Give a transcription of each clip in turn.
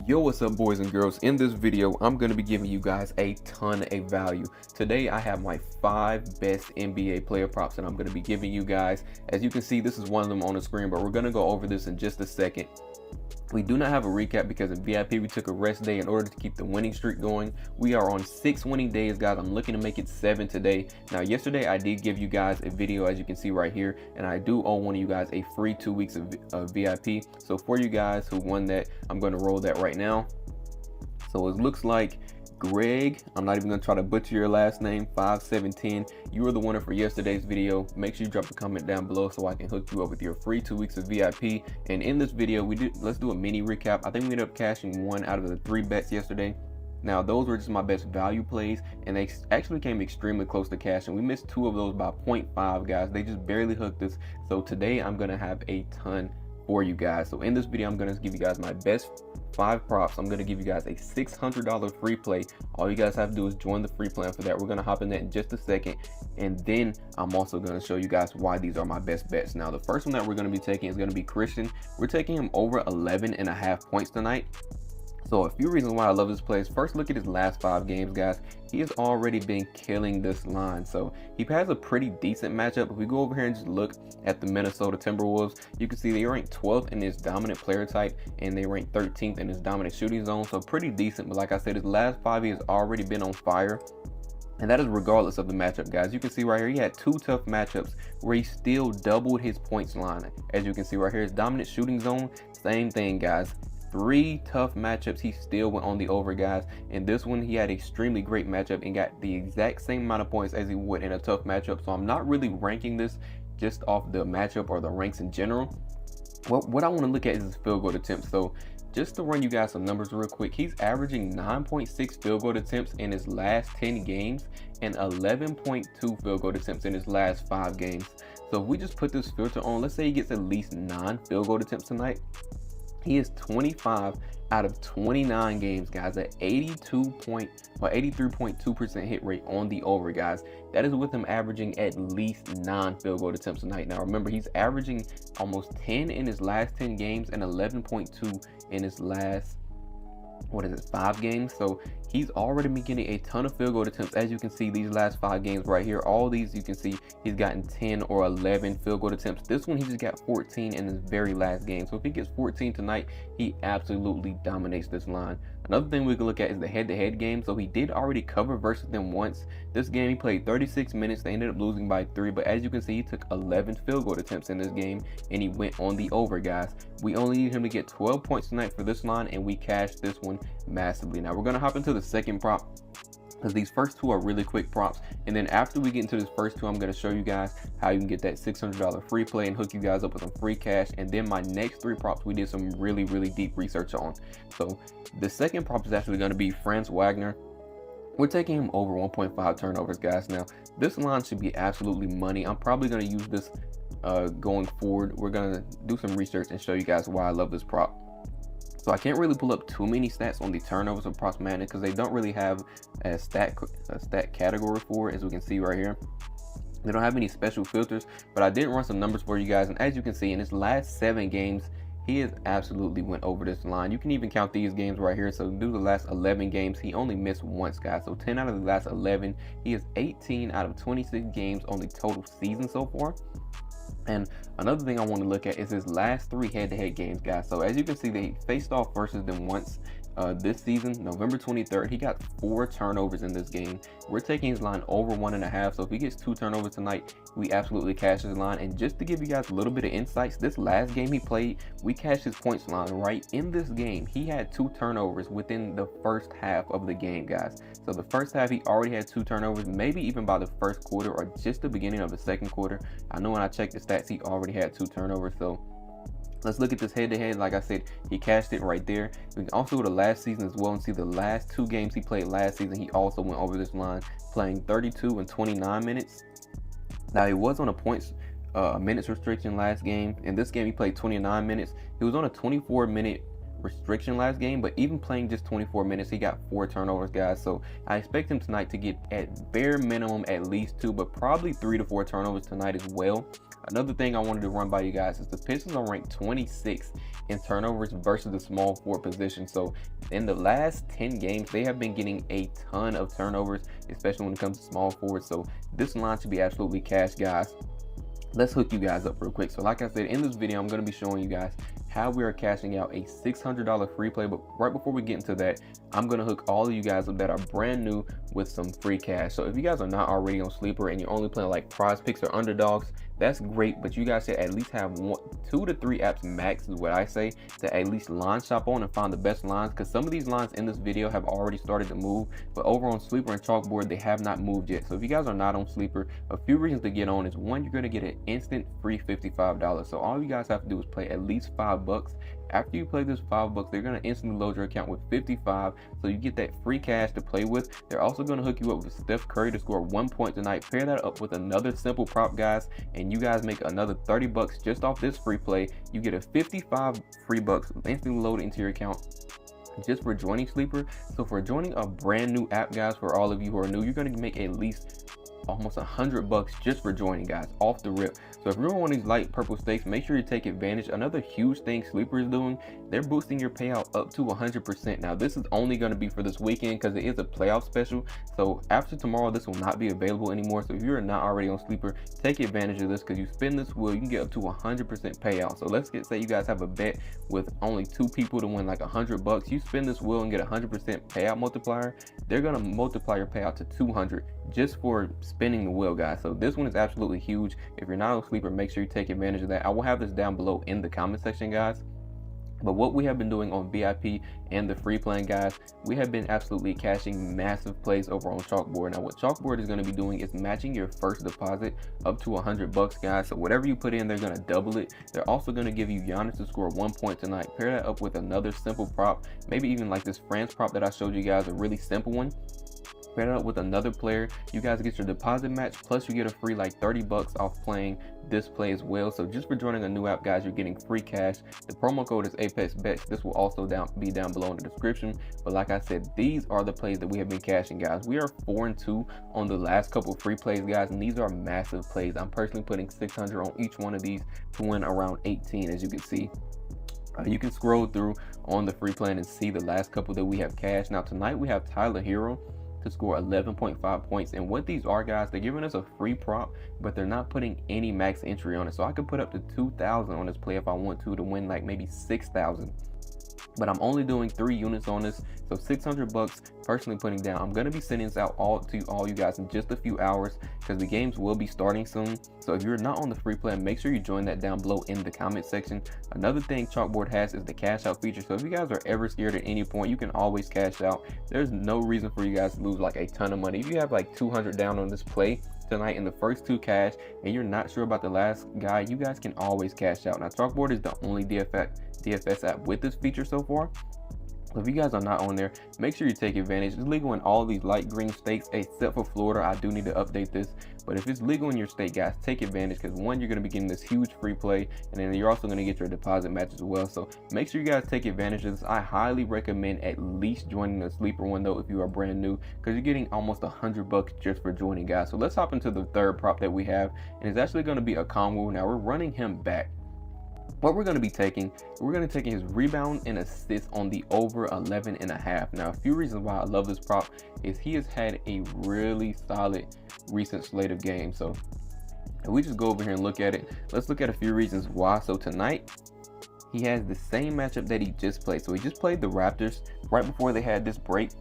Yo, what's up boys and girls? In this video, I'm going to be giving you guys a ton of value. Today, I have my 5 best NBA player props that I'm going to be giving you guys. As you can see, this is one of them on the screen, but we're going to go over this in just a second. We do not have a recap because in VIP we took a rest day in order to keep the winning streak going. We are on 6 winning days, guys. I'm looking to make it 7 today. Now, yesterday I did give you guys a video, as you can see right here, and I do owe one of you guys a free 2 weeks of VIP. So for you guys who won that, I'm going to roll that right now. So it looks like Greg, I'm not even going to try to butcher your last name, 5710. You were the winner for yesterday's video. Make sure you drop a comment down below so I can hook you up with your free 2 weeks of VIP. And in this video, let's do a mini recap. I think we ended up cashing 1 out of the 3 bets yesterday. Now, those were just my best value plays, and they actually came extremely close to cashing. We missed 2 of those by 0.5, guys. They just barely hooked us. So today, I'm going to have a ton for you guys. So in this video, I'm going to give you guys my best 5 props. I'm going to give you guys a $600 free play. All you guys have to do is join the free plan for that. We're going to hop in that in just a second, and then I'm also going to show you guys why these are my best bets. Now, the first one that we're going to be taking is going to be Christian. We're taking him over 11.5 points tonight. So a few reasons why I love this play is, first, look at his last 5 games, guys. He has already been killing this line. So he has a pretty decent matchup. If we go over here and just look at the Minnesota Timberwolves, you can see they rank 12th in his dominant player type, and they rank 13th in his dominant shooting zone. So pretty decent. But like I said, his last 5 he has already been on fire. And that is regardless of the matchup, guys. You can see right here, he had 2 tough matchups where he still doubled his points line. As you can see right here, his dominant shooting zone, same thing, guys. 3 tough matchups, he still went on the over, guys. And this one, he had an extremely great matchup and got the exact same amount of points as he would in a tough matchup. So I'm not really ranking this just off the matchup or the ranks in general. Well, what I want to look at is his field goal attempts. So just to run you guys some numbers real quick, he's averaging 9.6 field goal attempts in his last 10 games and 11.2 field goal attempts in his last 5 games. So if we just put this filter on, let's say he gets at least 9 field goal attempts tonight, he is 25 out of 29 games, guys, at 83.2% hit rate on the over, guys. That is with him averaging at least 9 field goal attempts tonight. Now, remember, he's averaging almost 10 in his last 10 games and 11.2 in his last, 5 games. So he's already been getting a ton of field goal attempts. As you can see, these last 5 games right here, all these, you can see he's gotten 10 or 11 field goal attempts. This one, he just got 14 in his very last game. So if he gets 14 tonight, he absolutely dominates this line. Another thing we can look at is the head-to-head game. So he did already cover versus them once. This game, he played 36 minutes. They ended up losing by 3. But as you can see, he took 11 field goal attempts in this game, and he went on the over, guys. We only need him to get 12 points tonight for this line, and we cashed this one massively. Now, we're going to hop into the second prop, because these first 2 are really quick props. And then after we get into this first 2, I'm going to show you guys how you can get that $600 free play and hook you guys up with some free cash. And then my next 3 props, we did some really deep research on. So the second prop is actually going to be Franz Wagner. We're taking him over 1.5 turnovers, guys. Now, this line should be absolutely money. I'm probably going to use this going forward. We're going to do some research and show you guys why I love this prop. So I can't really pull up too many stats on the turnovers of Props Madness because they don't really have a stat category for it, as we can see right here. They don't have any special filters, but I did run some numbers for you guys. And as you can see, in his last 7 games, he has absolutely went over this line. You can even count these games right here. So do the last 11 games, he only missed once, guys. So 10 out of the last 11. He is 18 out of 26 games on the total season so far. And another thing I want to look at is his last 3 head-to-head games, guys. So as you can see, they faced off versus them once this season, November 23rd. He got 4 turnovers in this game. We're taking his line over 1.5. So if he gets 2 turnovers tonight, we absolutely cash his line. And just to give you guys a little bit of insights, this last game he played, we cashed his points line right in this game. He had 2 turnovers within the first half of the game, guys. So the first half, he already had 2 turnovers, maybe even by the first quarter or just the beginning of the second quarter. I know when I checked the stats, he already had 2 turnovers. So let's look at this head-to-head. Like I said, he cashed it right there. We can also go to last season as well and see the last 2 games he played last season. He also went over this line, playing 32 and 29 minutes. Now, he was on a minutes restriction last game. In this game, he played 29 minutes. He was on a 24-minute restriction last game, but even playing just 24 minutes, he got 4 turnovers, guys. So I expect him tonight to get at bare minimum at least 2, but probably 3 to 4 turnovers tonight as well. Another thing I wanted to run by you guys is the Pistons are ranked 26 in turnovers versus the small forward position. So in the last 10 games, they have been getting a ton of turnovers, especially when it comes to small forwards. So this line should be absolutely cash, guys. Let's hook you guys up real quick. So like I said, in this video, I'm going to be showing you guys how we are cashing out a $600 free play. But right before we get into that, I'm going to hook all of you guys up that are brand new with some free cash. So if you guys are not already on Sleeper and you're only playing like prize picks or underdogs, that's great, but you guys should at least have 2 to 3 apps max is what I say to at least line shop on and find the best lines, because some of these lines in this video have already started to move, but over on Sleeper and Chalkboard they have not moved yet. So if you guys are not on Sleeper, a few reasons to get on is, one, you're going to get an instant free $55. So all you guys have to do is play at least $5. After you play this $5, they're going to instantly load your account with 55, so you get that free cash to play with. They're also going to hook you up with Steph Curry to score 1 point tonight. Pair that up with another simple prop, guys, and you guys make another $30 just off this free play. You get a 55 free bucks instantly loaded into your account just for joining Sleeper. So for joining a brand new app, guys, for all of you who are new, you're going to make at least almost $100 just for joining, guys, off the rip. So if you're on one of these light purple stakes, make sure you take advantage. Another huge thing Sleeper is doing, they're boosting your payout up to 100%. Now this is only going to be for this weekend because it is a playoff special. So after tomorrow, this will not be available anymore. So if you're not already on Sleeper, take advantage of this, because you spin this wheel, you can get up to 100% payout. So let's say you guys have a bet with only 2 people to win like $100. You spin this wheel and get 100% payout multiplier. They're going to multiply your payout to 200 just for spinning the wheel, guys. So this one is absolutely huge. If you're not on Sleeper, make sure you take advantage of that. I will have this down below in the comment section, guys. But what we have been doing on VIP and the free plan, guys, we have been absolutely cashing massive plays over on Chalkboard. Now what Chalkboard is going to be doing is matching your first deposit up to $100, guys. So whatever you put in, they're going to double it. They're also going to give you Giannis to score 1 point tonight. Pair that up with another simple prop, maybe even like this France prop that I showed you guys, a really simple one. Pair it up with another player, you guys get your deposit match, plus you get a free like $30 off playing this play as well. So just for joining a new app, guys, you're getting free cash. The promo code is ApexBetz. This will also be down below in the description. But like I said, these are the plays that we have been cashing, guys. We are 4-2 on the last couple free plays, guys, and these are massive plays. I'm personally putting 600 on each one of these to win around 18, as you can see. You can scroll through on the free plan and see the last couple that we have cashed. Now tonight we have Tyler Hero to score 11.5 points, and what these are, guys, they're giving us a free prop, but they're not putting any max entry on it. So I could put up to 2,000 on this play if I want to win like maybe 6,000, but I'm only doing 3 units on this, so $600 personally putting down. I'm going to be sending this out to all you guys in just a few hours, because the games will be starting soon. So if you're not on the free plan, make sure you join that down below in the comment section. Another thing Chalkboard has is the cash out feature. So if you guys are ever scared at any point, you can always cash out. There's no reason for you guys to lose like a ton of money. If you have like 200 down on this play tonight in the first 2 cash and you're not sure about the last guy, you guys can always cash out. Now Chalkboard is the only DFS app with this feature so far. So if you guys are not on there, make sure you take advantage. It's legal in all of these light green states except for Florida. I do need to update this, but if it's legal in your state, guys, take advantage, because one, you're going to be getting this huge free play, and then you're also going to get your deposit match as well. So make sure you guys take advantage of this. I highly recommend at least joining the Sleeper one though if you are brand new, because you're getting almost $100 just for joining, guys. So let's hop into the third prop that we have, and it's actually going to be a combo. Now we're running him back. What we're going to be taking, we're going to take his rebound and assist on the over 11.5. Now, a few reasons why I love this prop is he has had a really solid recent slate of games. So if we just go over here and look at it, let's look at a few reasons why. So tonight, he has the same matchup that he just played. So he just played the Raptors right before they had this break,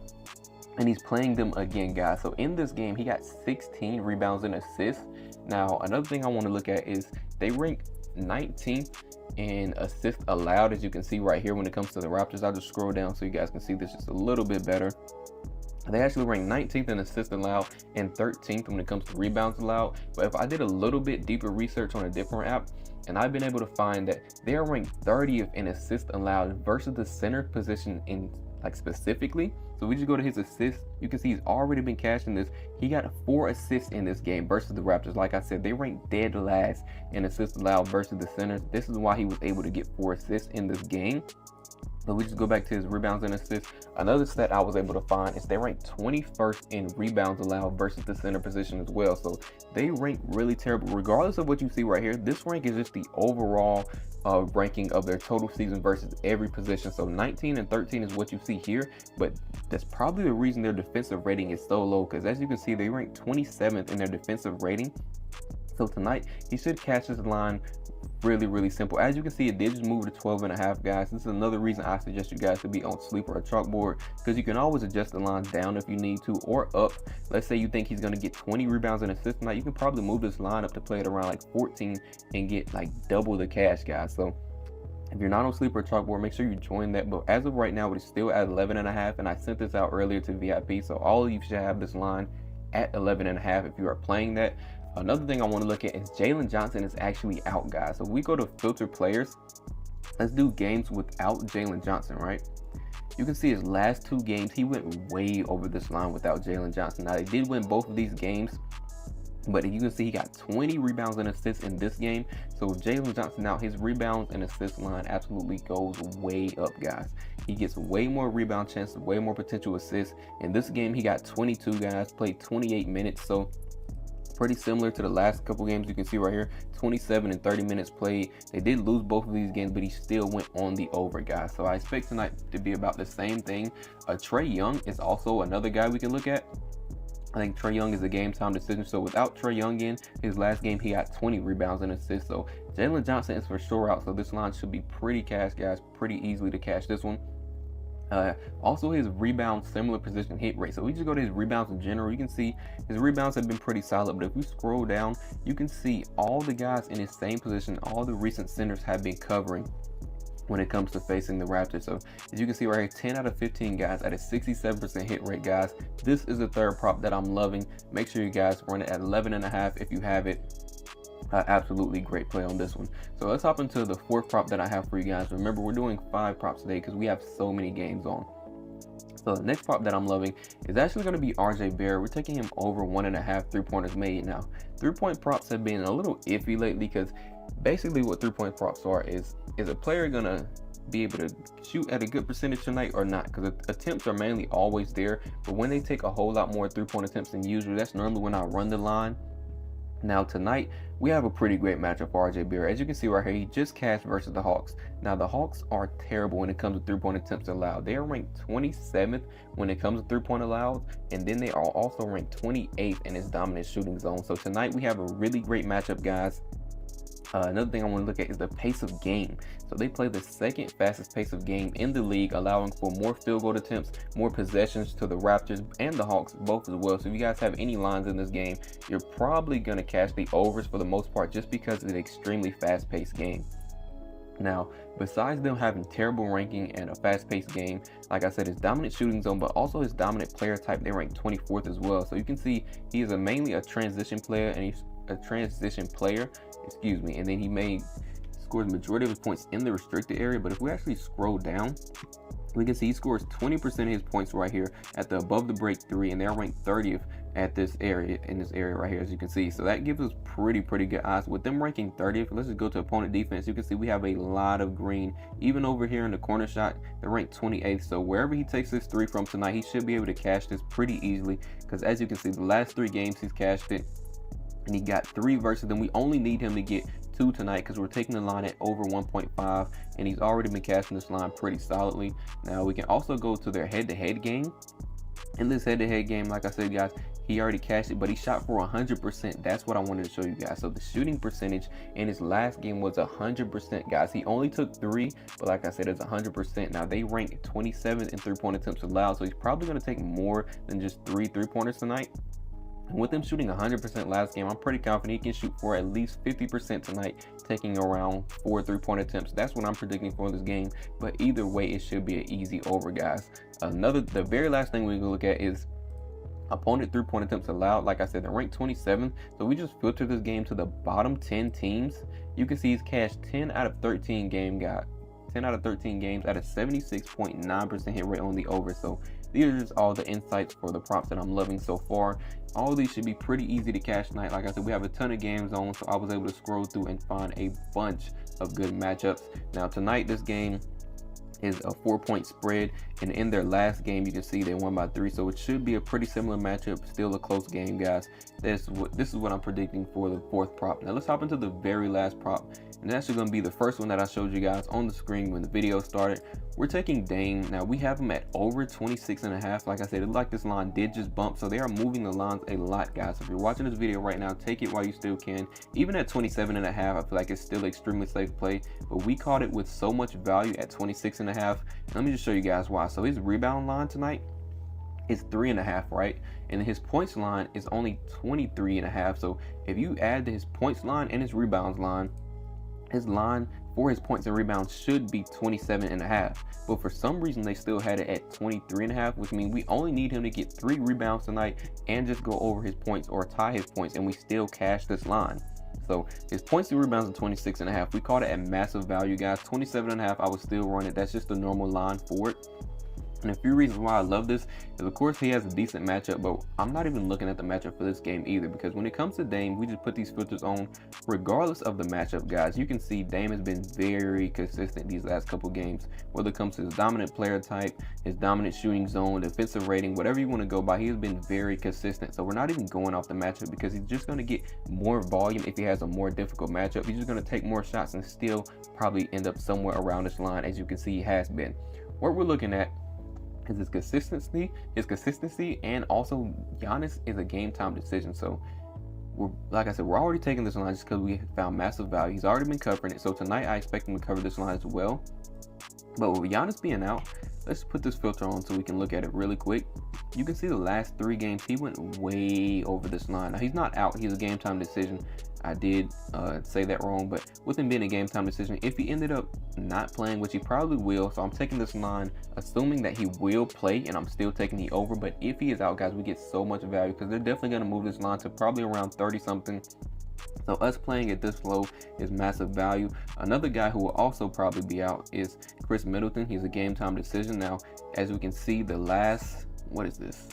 and he's playing them again, guys. So in this game, he got 16 rebounds and assists. Now, another thing I want to look at is they rank 19th in assists allowed, as you can see right here when it comes to the Raptors. I'll just scroll down so you guys can see this just a little bit better. They actually rank 19th in assists allowed and 13th when it comes to rebounds allowed. But if I did a little bit deeper research on a different app, and I've been able to find that they are ranked 30th in assists allowed versus the center position in like specifically. So we just go to his assists, you can see he's already been cashing this. He got 4 assists in this game versus the Raptors. Like I said, they ranked dead last in assists allowed versus the centers. This is why he was able to get 4 assists in this game. So we just go back to his rebounds and assists. Another stat I was able to find is they rank 21st in rebounds allowed versus the center position as well. So they rank really terrible. Regardless of what you see right here, this rank is just the overall ranking of their total season versus every position. So 19 and 13 is what you see here, but that's probably the reason their defensive rating is so low, because as you can see, they rank 27th in their defensive rating. So tonight, he should catch this line really simple. As you can see, it did just move to 12.5, guys. This is another reason I suggest you guys to be on Sleeper or Chalkboard, because you can always adjust the line down if you need to, or up. Let's say you think he's going to get 20 rebounds and assists tonight, you can probably move this line up to play it around like 14 and get like double the cash, guys. So if you're not on Sleeper or Chalkboard, make sure you join that. But as of right now, it is still at 11.5, and I sent this out earlier to VIP, so all of you should have this line at 11.5 if you are playing that. Another thing I want to look at is Jalen Johnson is actually out, guys. So we go to filter players. Let's do games without Jalen Johnson, right? You can see his last 2 games, he went way over this line without Jalen Johnson. Now, they did win both of these games, but you can see he got 20 rebounds and assists in this game. So with Jalen Johnson out, his rebounds and assist line absolutely goes way up, guys. He gets way more rebound chances, way more potential assists. In this game, he got 22, guys, played 28 minutes. So pretty similar to the last couple games. You can see right here, 27 and 30 minutes played. They did lose both of these games, but he still went on the over, guys. So I expect tonight to be about the same thing. Trae Young is also another guy we can look at. I think Trae Young is a game time decision. So without Trae Young in his last game, he got 20 rebounds and assists. So Jalen Johnson is for sure out. So this line should be pretty cash, guys. Pretty easily to cash this one. Also his rebound similar position hit rate. So we just go to his rebounds in general. You can see his rebounds have been pretty solid, but if we scroll down, you can see all the guys in his same position, all the recent centers have been covering when it comes to facing the Raptors. So as you can see right here, 10 out of 15 guys at a 67% hit rate, guys. This is the third prop that I'm loving. Make sure you guys run it at 11.5 if you have it. Absolutely great play on this one. So let's hop into the 4th prop that I have for you guys. Remember, we're doing 5 props today because we have so many games on. So the next prop that I'm loving is actually going to be RJ Barrett. We're taking him over 1.5 3-pointers made. Now, 3-point props have been a little iffy lately, because basically what 3-point props are is a player going to be able to shoot at a good percentage tonight or not? Because attempts are mainly always there, but when they take a whole lot more 3-point attempts than usual, that's normally when I run the line. Now tonight, we have a pretty great matchup for RJ Barrett. As you can see right here, he just cashed versus the Hawks. Now the Hawks are terrible when it comes to 3-point attempts allowed. They are ranked 27th when it comes to 3-point allowed, and then they are also ranked 28th in his dominant shooting zone. So tonight we have a really great matchup, guys. Another thing I want to look at is the pace of game. So they play the 2nd fastest pace of game in the league, allowing for more field goal attempts, more possessions to the Raptors and the Hawks both as well. So if you guys have any lines in this game, you're probably going to cash the overs for the most part, just because it's an extremely fast-paced game. Now, besides them having terrible ranking and a fast-paced game, like I said, his dominant shooting zone, but also his dominant player type, they rank 24th as well. So you can see he is mainly a transition player, and he's a transition player, and then he scores the majority of his points in the restricted area. But if we actually scroll down, we can see he scores 20% of his points right here at the above the break 3, and they're ranked 30th at this area, right here, as you can see. So that gives us pretty good odds. With them ranking 30th, let's just go to opponent defense. You can see we have a lot of green. Even over here in the corner shot, they're ranked 28th. So wherever he takes this 3 from tonight, he should be able to cash this pretty easily, because as you can see, the last 3 games he's cashed it, and he got 3 versus them. We only need him to get 2 tonight, because we're taking the line at over 1.5, and he's already been casting this line pretty solidly. Now we can also go to their head-to-head game. In this head-to-head game, like I said, guys, he already cashed it, but he shot for 100%. That's what I wanted to show you guys. So the shooting percentage in his last game was 100%, guys. He only took 3, but like I said, it's 100%. Now they rank 27th in 3-point attempts allowed, so he's probably going to take more than just 3 3-pointers tonight. With him shooting 100% last game, I'm pretty confident he can shoot for at least 50% tonight, taking around 4 3-point attempts. That's what I'm predicting for this game. But either way, it should be an easy over, guys. The very last thing we're going to look at is opponent 3-point attempts allowed. Like I said, they're ranked 27th. So we just filter this game to the bottom 10 teams. You can see he's cashed 10 out of 13 games at a 76.9% hit rate on the over. So these are just all the insights for the props that I'm loving so far. All of these should be pretty easy to cash tonight. Like I said, we have a ton of games on, so I was able to scroll through and find a bunch of good matchups. Now tonight, this game, is a 4-point spread, and in their last game you can see they won by 3, so it should be a pretty similar matchup, still a close game, guys. This is what I'm predicting for the fourth prop. Now let's hop into the very last prop, and that's actually going to be the first one that I showed you guys on the screen when the video started. We're taking Dame. Now we have him at over 26.5. Like I said, it looked like this line did just bump, so they are moving the lines a lot, guys. So if you're watching this video right now, take it while you still can. Even at 27.5, I feel like it's still extremely safe play, but we caught it with so much value at 26.5. Let me just show you guys why. So his rebound line tonight is 3.5, right? And his points line is only 23.5. So if you add his points line and his rebounds line, his line for his points and rebounds should be 27.5, but for some reason they still had it at 23.5, which means we only need him to get 3 rebounds tonight and just go over his points or tie his points, and we still cash this line. So his points and rebounds are 26.5. We caught it at massive value, guys. 27.5, I would still run it. That's just the normal line for it. And a few reasons why I love this is, of course, he has a decent matchup, but I'm not even looking at the matchup for this game either, because when it comes to Dame, we just put these filters on regardless of the matchup, guys. You can see Dame has been very consistent these last couple games, whether it comes to his dominant player type, his dominant shooting zone, defensive rating, whatever you want to go by, he has been very consistent. So we're not even going off the matchup, because he's just going to get more volume if he has a more difficult matchup. He's just going to take more shots and still probably end up somewhere around this line, as you can see he has been. What we're looking at is his consistency, and also Giannis is a game time decision. So like I said, we're already taking this line just because we found massive value. He's already been covering it, so tonight I expect him to cover this line as well. But with Giannis being out, let's put this filter on so we can look at it really quick. You can see the last 3 games he went way over this line. Now he's not out, he's a game time decision. I did say that wrong, but with him being a game time decision, if he ended up not playing, which he probably will, so I'm taking this line assuming that he will play, and I'm still taking the over. But if he is out, guys, we get so much value, because they're definitely going to move this line to probably around 30 something. So us playing it this low is massive value. Another guy who will also probably be out is Chris Middleton. He's a game time decision. Now, as we can see, the last, what is this?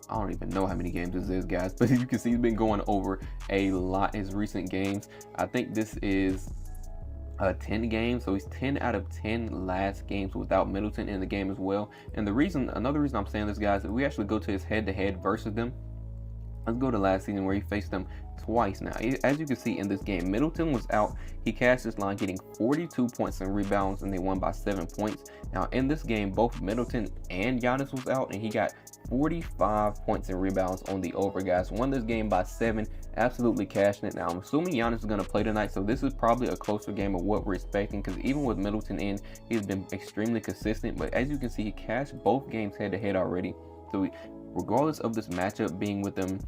I don't even know how many games this is, guys, but you can see he's been going over a lot in his recent games. I think this is 10 games, so he's 10 out of 10 last games without Middleton in the game as well. And another reason I'm saying this, guys, is we actually go to his head-to-head versus them. Let's go to last season where he faced them twice. Now, as you can see in this game, Middleton was out. He cashed this line getting 42 points and rebounds, and they won by 7 points. Now, in this game, both Middleton and Giannis was out, and he got 45 points and rebounds on the over, guys. Won this game by 7, absolutely cashing it. Now, I'm assuming Giannis is going to play tonight, so this is probably a closer game of what we're expecting, because even with Middleton in, he's been extremely consistent. But as you can see, he cashed both games head-to-head already. So regardless of this matchup being with them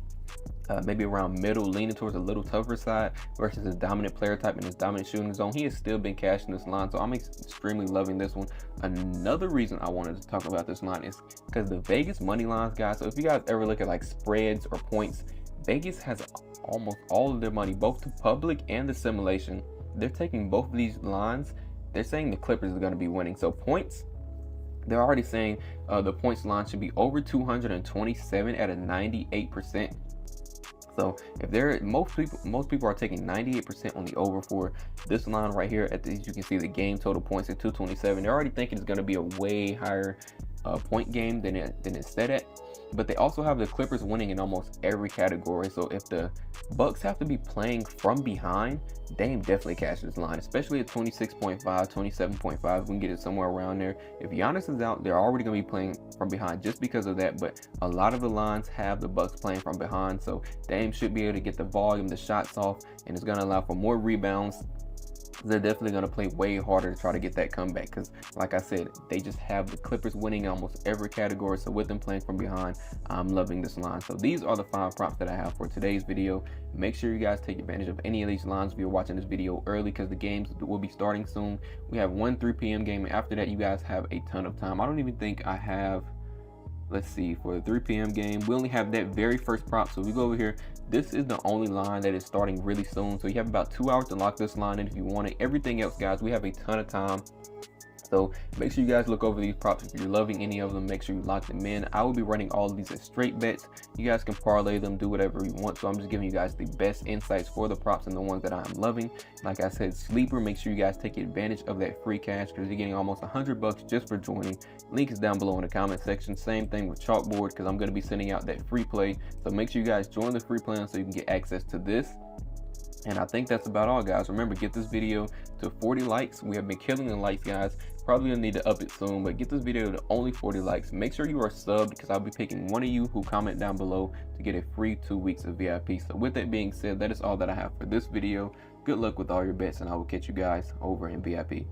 maybe around middle, leaning towards a little tougher side versus his dominant player type and his dominant shooting zone, he has still been cashing this line. So I'm extremely loving this one. Another reason I wanted to talk about this line is because the Vegas money lines, guys. So if you guys ever look at like spreads or points, Vegas has almost all of their money, both the public and the simulation. They're taking both of these lines. They're saying the Clippers are going to be winning. So points, they're already saying the points line should be over 227 at a 98%. So if most people are taking 98% on the over for this line right here, as you can see the game total points at 227. They're already thinking it's going to be a way higher point game than it's set at. But they also have the Clippers winning in almost every category. So if the Bucks have to be playing from behind, Dame definitely cashes this line, especially at 26.5, 27.5. We can get it somewhere around there. If Giannis is out, they're already going to be playing from behind just because of that. But a lot of the lines have the Bucks playing from behind. So Dame should be able to get the volume, the shots off, and it's going to allow for more rebounds. They're definitely going to play way harder to try to get that comeback, because like I said, they just have the Clippers winning in almost every category. So with them playing from behind, I'm loving this line. So these are the 5 props that I have for today's video. Make sure you guys take advantage of any of these lines if you're watching this video early, because the games will be starting soon. We have one 3 p.m. game, and after that you guys have a ton of time. I don't even think I have, let's see, for the 3 p.m. game, we only have that very first prop. So we go over here. This is the only line that is starting really soon. So you have about 2 hours to lock this line in if you want it. Everything else, guys, we have a ton of time. So make sure you guys look over these props. If you're loving any of them, make sure you lock them in. I will be running all of these as straight bets. You guys can parlay them, do whatever you want. So I'm just giving you guys the best insights for the props and the ones that I'm loving. Like I said, sleeper, make sure you guys take advantage of that free cash because you're getting almost $100 just for joining. Link is down below in the comment section. Same thing with Chalkboard because I'm going to be sending out that free play. So make sure you guys join the free plan so you can get access to this. And I think that's about all, guys. Remember, get this video to 40 likes. We have been killing the likes, guys. Probably gonna need to up it soon, but get this video to only 40 likes. Make sure you are subbed because I'll be picking one of you who comment down below to get a free 2 weeks of VIP. So with that being said, that is all that I have for this video. Good luck with all your bets, and I will catch you guys over in VIP.